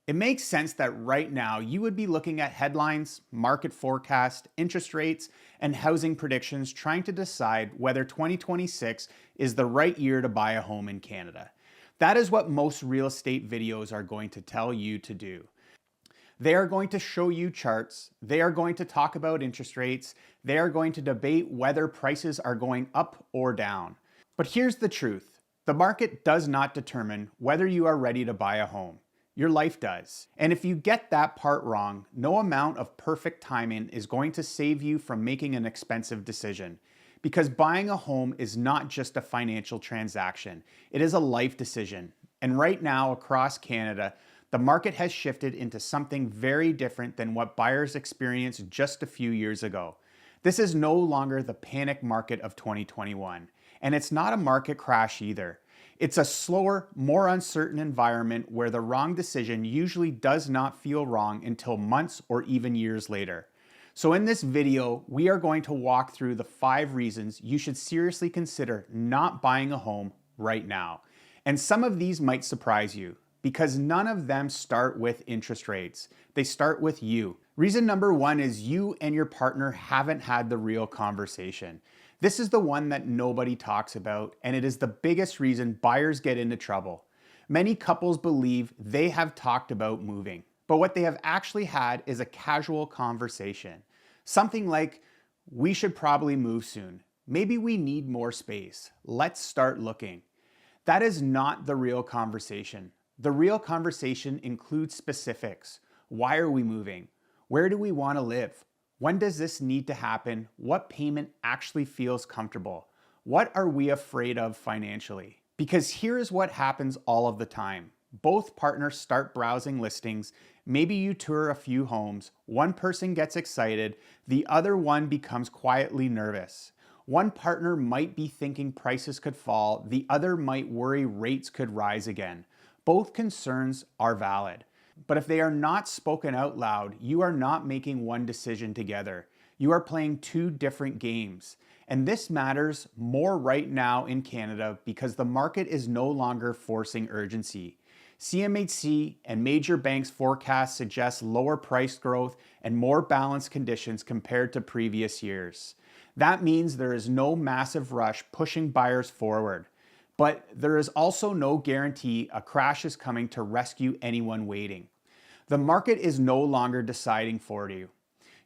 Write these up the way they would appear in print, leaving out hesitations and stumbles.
It makes sense that right now you would be looking at headlines, market forecast, interest rates, and housing predictions trying to decide whether 2026 is the right year to buy a home in Canada. That is what most real estate videos are going to tell you to do. They are going to show you charts, they are going to talk about interest rates, they are going to debate whether prices are going up or down. But here's the truth. The market does not determine whether you are ready to buy a home. Your life does. And if you get that part wrong, no amount of perfect timing is going to save you from making an expensive decision. Because buying a home is not just a financial transaction, it is a life decision. And right now across Canada, the market has shifted into something very different than what buyers experienced just a few years ago. This is no longer the panic market of 2021, and it's not a market crash either. It's a slower, more uncertain environment where the wrong decision usually does not feel wrong until months or even years later. So in this video, we are going to walk through the 5 reasons you should seriously consider not buying a home right now. And some of these might surprise you because none of them start with interest rates. They start with you. Reason number 1 is you and your partner haven't had the real conversation. This is the one that nobody talks about, and it is the biggest reason buyers get into trouble. Many couples believe they have talked about moving, but what they have actually had is a casual conversation. Something like, we should probably move soon. Maybe we need more space. Let's start looking. That is not the real conversation. The real conversation includes specifics. Why are we moving? Where do we want to live? When does this need to happen? What payment actually feels comfortable? What are we afraid of financially? Because here is what happens all of the time. Both partners start browsing listings. Maybe you tour a few homes. One person gets excited. The other one becomes quietly nervous. One partner might be thinking prices could fall. The other might worry rates could rise again. Both concerns are valid. But if they are not spoken out loud, you are not making one decision together. You are playing 2 different games. And this matters more right now in Canada because the market is no longer forcing urgency. CMHC and major banks' forecasts suggest lower price growth and more balanced conditions compared to previous years. That means there is no massive rush pushing buyers forward. But there is also no guarantee a crash is coming to rescue anyone waiting. The market is no longer deciding for you.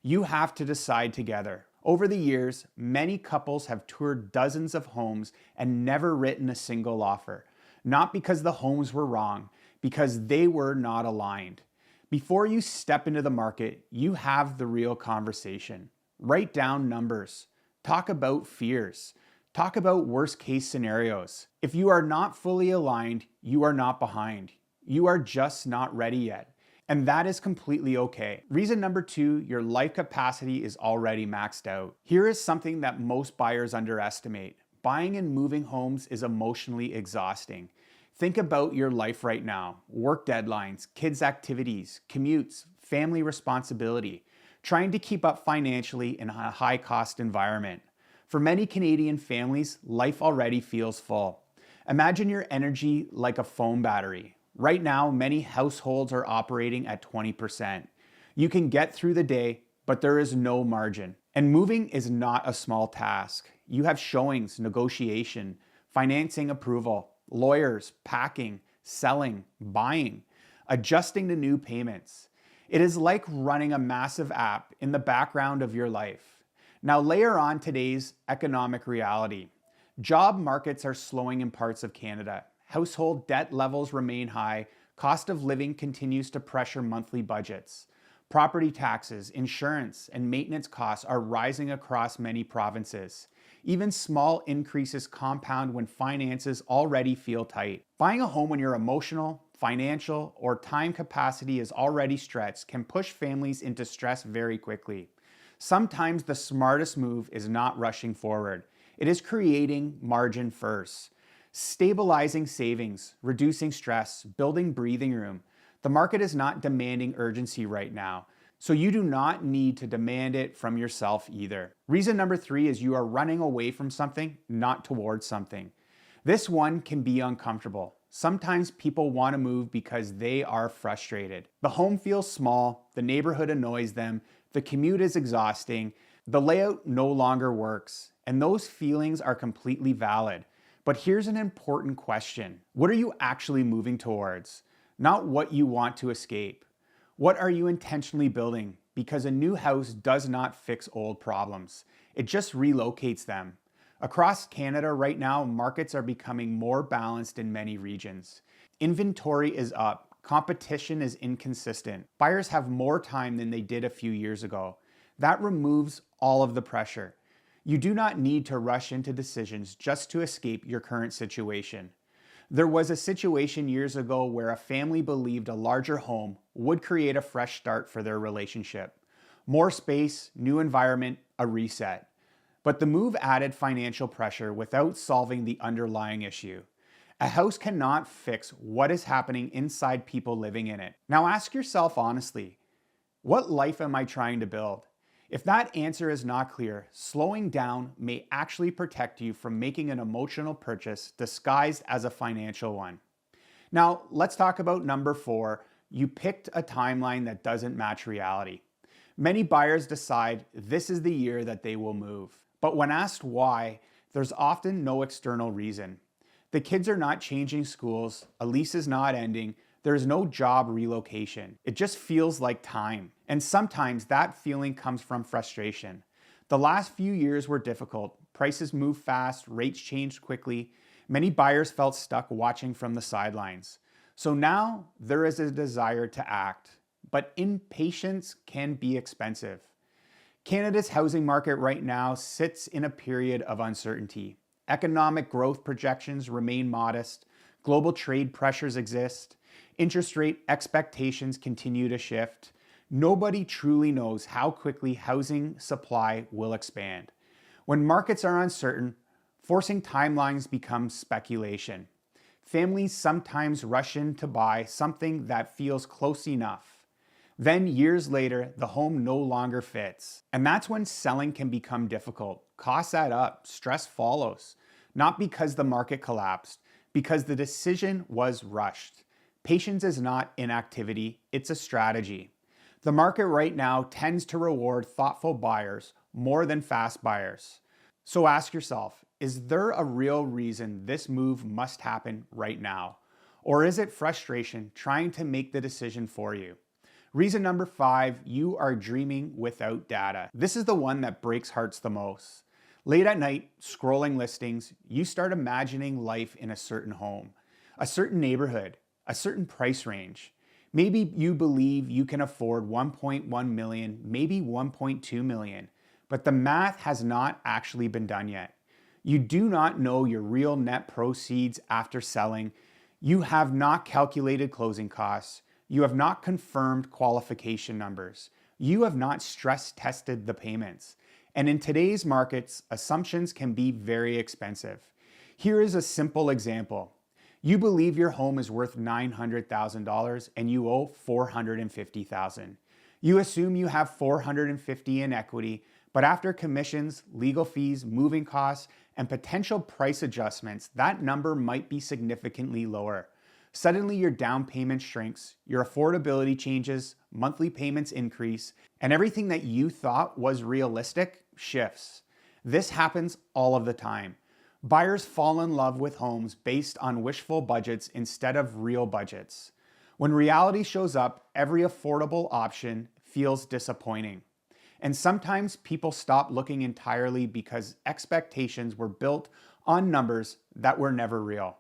You have to decide together. Over the years, many couples have toured dozens of homes and never written a single offer. Not because the homes were wrong, because they were not aligned. Before you step into the market, you have the real conversation. Write down numbers. Talk about fears. Talk about worst case scenarios. If you are not fully aligned, you are not behind. You are just not ready yet. And that is completely okay. Reason number 2, your life capacity is already maxed out. Here is something that most buyers underestimate. Buying and moving homes is emotionally exhausting. Think about your life right now. Work deadlines, kids' activities, commutes, family responsibility. Trying to keep up financially in a high-cost environment. For many Canadian families, life already feels full. Imagine your energy like a phone battery. Right now, many households are operating at 20%. You can get through the day, but there is no margin. And moving is not a small task. You have showings, negotiation, financing approval, lawyers, packing, selling, buying, adjusting to new payments. It is like running a massive app in the background of your life. Now layer on today's economic reality. Job markets are slowing in parts of Canada. Household debt levels remain high. Cost of living continues to pressure monthly budgets. Property taxes, insurance, and maintenance costs are rising across many provinces. Even small increases compound when finances already feel tight. Buying a home when your emotional, financial, or time capacity is already stretched can push families into stress very quickly. Sometimes the smartest move is not rushing forward. It is creating margin first. Stabilizing savings, reducing stress, building breathing room. The market is not demanding urgency right now, so you do not need to demand it from yourself either. Reason number 3 is you are running away from something, not towards something. This one can be uncomfortable. Sometimes people want to move because they are frustrated. The home feels small, the neighborhood annoys them, the commute is exhausting, the layout no longer works, and those feelings are completely valid. But here's an important question. What are you actually moving towards? Not what you want to escape. What are you intentionally building? Because a new house does not fix old problems. It just relocates them. Across Canada right now, markets are becoming more balanced in many regions. Inventory is up. Competition is inconsistent. Buyers have more time than they did a few years ago. That removes all of the pressure. You do not need to rush into decisions just to escape your current situation. There was a situation years ago where a family believed a larger home would create a fresh start for their relationship. More space, new environment, a reset. But the move added financial pressure without solving the underlying issue. A house cannot fix what is happening inside people living in it. Now ask yourself honestly, what life am I trying to build? If that answer is not clear, slowing down may actually protect you from making an emotional purchase disguised as a financial one. Now, let's talk about number 4. You picked a timeline that doesn't match reality. Many buyers decide this is the year that they will move. But when asked why, there's often no external reason. The kids are not changing schools, a lease is not ending, there is no job relocation. It just feels like time. And sometimes that feeling comes from frustration. The last few years were difficult. Prices moved fast, rates changed quickly. Many buyers felt stuck watching from the sidelines. So now there is a desire to act. But impatience can be expensive. Canada's housing market right now sits in a period of uncertainty. Economic growth projections remain modest. Global trade pressures exist. Interest rate expectations continue to shift. Nobody truly knows how quickly housing supply will expand. When markets are uncertain, forcing timelines becomes speculation. Families sometimes rush in to buy something that feels close enough. Then years later, the home no longer fits. And that's when selling can become difficult. Costs add up, stress follows. Not because the market collapsed, because the decision was rushed. Patience is not inactivity, it's a strategy. The market right now tends to reward thoughtful buyers more than fast buyers. So ask yourself, is there a real reason this move must happen right now? Or is it frustration trying to make the decision for you? Reason number 5, you are dreaming without data. This is the one that breaks hearts the most. Late at night, scrolling listings, you start imagining life in a certain home, a certain neighborhood, a certain price range. Maybe you believe you can afford 1.1 million, maybe 1.2 million, but the math has not actually been done yet. You do not know your real net proceeds after selling. You have not calculated closing costs. You have not confirmed qualification numbers. You have not stress tested the payments. And in today's markets, assumptions can be very expensive. Here is a simple example. You believe your home is worth $900,000 and you owe $450,000. You assume you have $450,000 in equity, but after commissions, legal fees, moving costs, and potential price adjustments, that number might be significantly lower. Suddenly your down payment shrinks, your affordability changes, monthly payments increase, and everything that you thought was realistic shifts. This happens all of the time. Buyers fall in love with homes based on wishful budgets instead of real budgets. When reality shows up, every affordable option feels disappointing. And sometimes people stop looking entirely because expectations were built on numbers that were never real.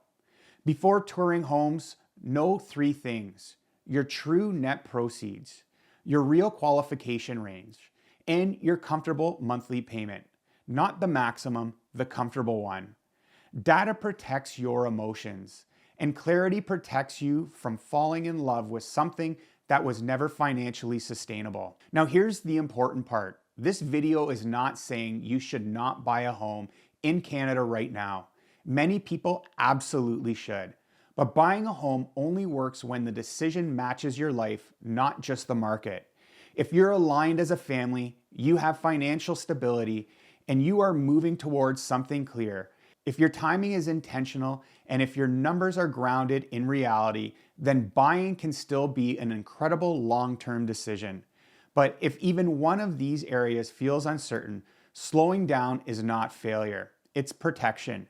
Before touring homes, know 3 things: your true net proceeds, your real qualification range, and your comfortable monthly payment. Not the maximum, the comfortable one. Data protects your emotions, and clarity protects you from falling in love with something that was never financially sustainable. Now here's the important part. This video is not saying you should not buy a home in Canada right now. Many people absolutely should. But buying a home only works when the decision matches your life, not just the market. If you're aligned as a family, you have financial stability, and you are moving towards something clear, If your timing is intentional and if your numbers are grounded in reality, then buying can still be an incredible long-term decision. But if even one of these areas feels uncertain, slowing down is not failure, it's protection.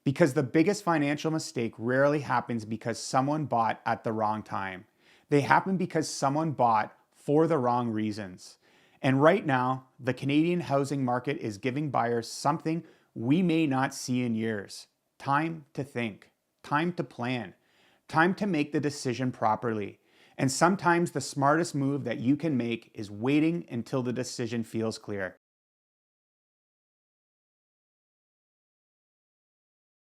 Because the biggest financial mistake rarely happens because someone bought at the wrong time. They happen because someone bought for the wrong reasons. And right now, the Canadian housing market is giving buyers something we may not see in years. Time to think, time to plan, time to make the decision properly. And sometimes the smartest move that you can make is waiting until the decision feels clear.